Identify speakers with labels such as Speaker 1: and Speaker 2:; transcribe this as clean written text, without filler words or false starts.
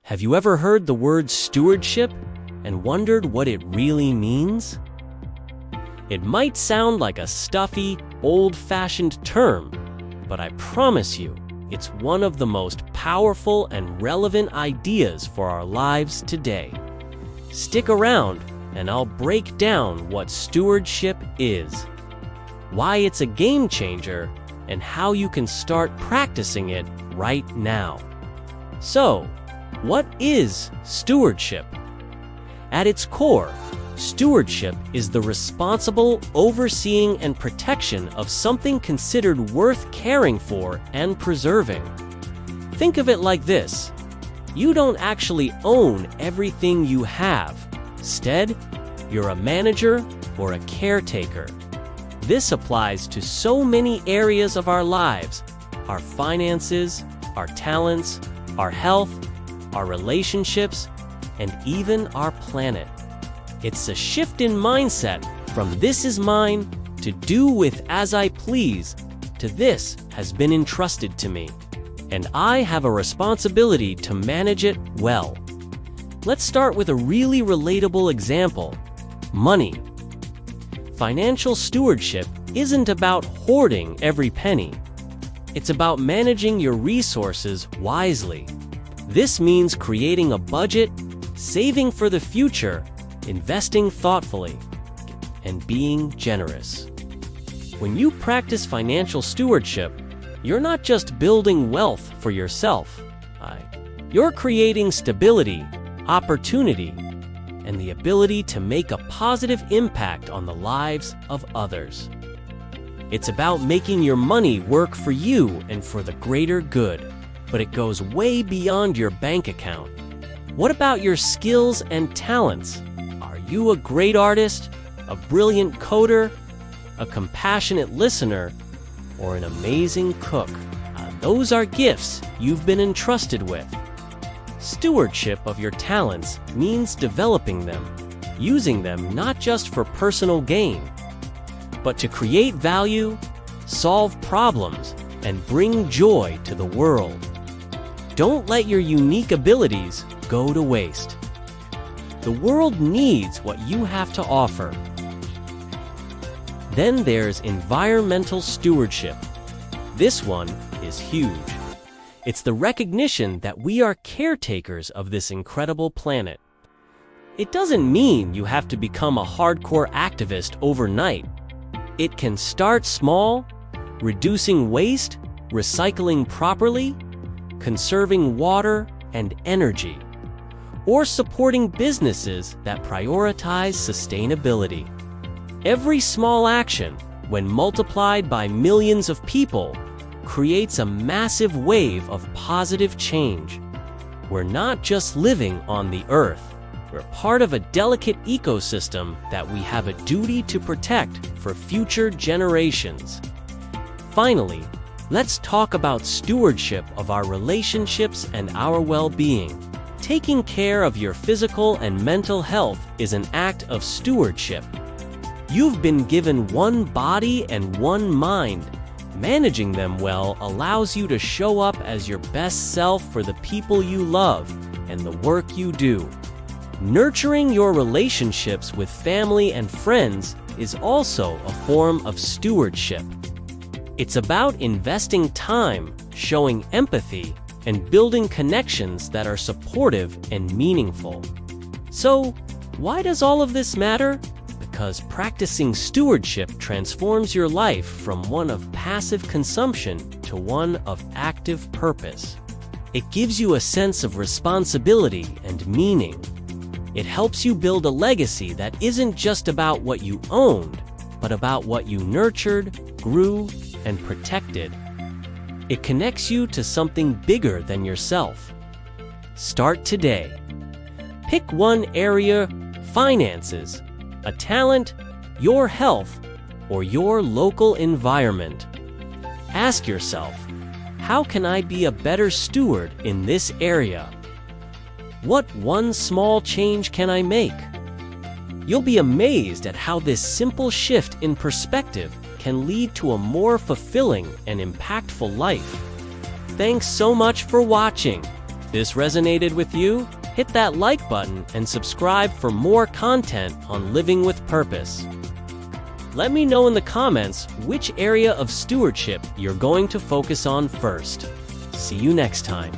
Speaker 1: Have you ever heard the word stewardship and wondered what it really means? It might sound like a stuffy, old-fashioned term, but I promise you, it's one of the most powerful and relevant ideas for our lives today. Stick around, and I'll break down what stewardship is, why it's a game changer, and how you can start practicing it right now. So, what is stewardship? At its core, stewardship is the responsible overseeing and protection of something considered worth caring for and preserving. Think of it like this: you don't actually own everything you have. Instead, you're a manager or a caretaker. This applies to so many areas of our lives: our finances, our talents, our health, our relationships, and even our planet. It's a shift in mindset from "this is mine" to "do with as I please" to "this has been entrusted to me, and I have a responsibility to manage it well." Let's start with a really relatable example: money. Financial stewardship isn't about hoarding every penny. It's about managing your resources wisely. This means creating a budget, saving for the future, investing thoughtfully, and being generous. When you practice financial stewardship, you're not just building wealth for yourself. You're creating stability, opportunity, and the ability to make a positive impact on the lives of others. It's about making your money work for you and for the greater good, but it goes way beyond your bank account. What about your skills and talents? Are you a great artist, a brilliant coder, a compassionate listener, or an amazing cook? Those are gifts you've been entrusted with. Stewardship of your talents means developing them, using them not just for personal gain, but to create value, solve problems, and bring joy to the world. Don't let your unique abilities go to waste. The world needs what you have to offer. Then there's environmental stewardship. This one is huge. It's the recognition that we are caretakers of this incredible planet. It doesn't mean you have to become a hardcore activist overnight. It can start small, reducing waste, recycling properly, conserving water and energy, or supporting businesses that prioritize sustainability. Every small action, when multiplied by millions of people, creates a massive wave of positive change. We're not just living on the earth. We're part of a delicate ecosystem that we have a duty to protect for future generations. Finally, let's talk about stewardship of our relationships and our well-being. Taking care of your physical and mental health is an act of stewardship. You've been given one body and one mind. Managing them well allows you to show up as your best self for the people you love and the work you do. Nurturing your relationships with family and friends is also a form of stewardship. It's about investing time, showing empathy, and building connections that are supportive and meaningful. So, why does all of this matter? Because practicing stewardship transforms your life from one of passive consumption to one of active purpose. It gives you a sense of responsibility and meaning. It helps you build a legacy that isn't just about what you owned, but about what you nurtured, grew, and protected. It connects you to something bigger than yourself. Start today. Pick one area: finances, a talent, your health, or your local environment. Ask yourself, how can I be a better steward in this area? What one small change can I make? You'll be amazed at how this simple shift in perspective can lead to a more fulfilling and impactful life. Thanks so much for watching. If this resonated with you, hit that like button and subscribe for more content on living with purpose. Let me know in the comments which area of stewardship you're going to focus on first. See you next time.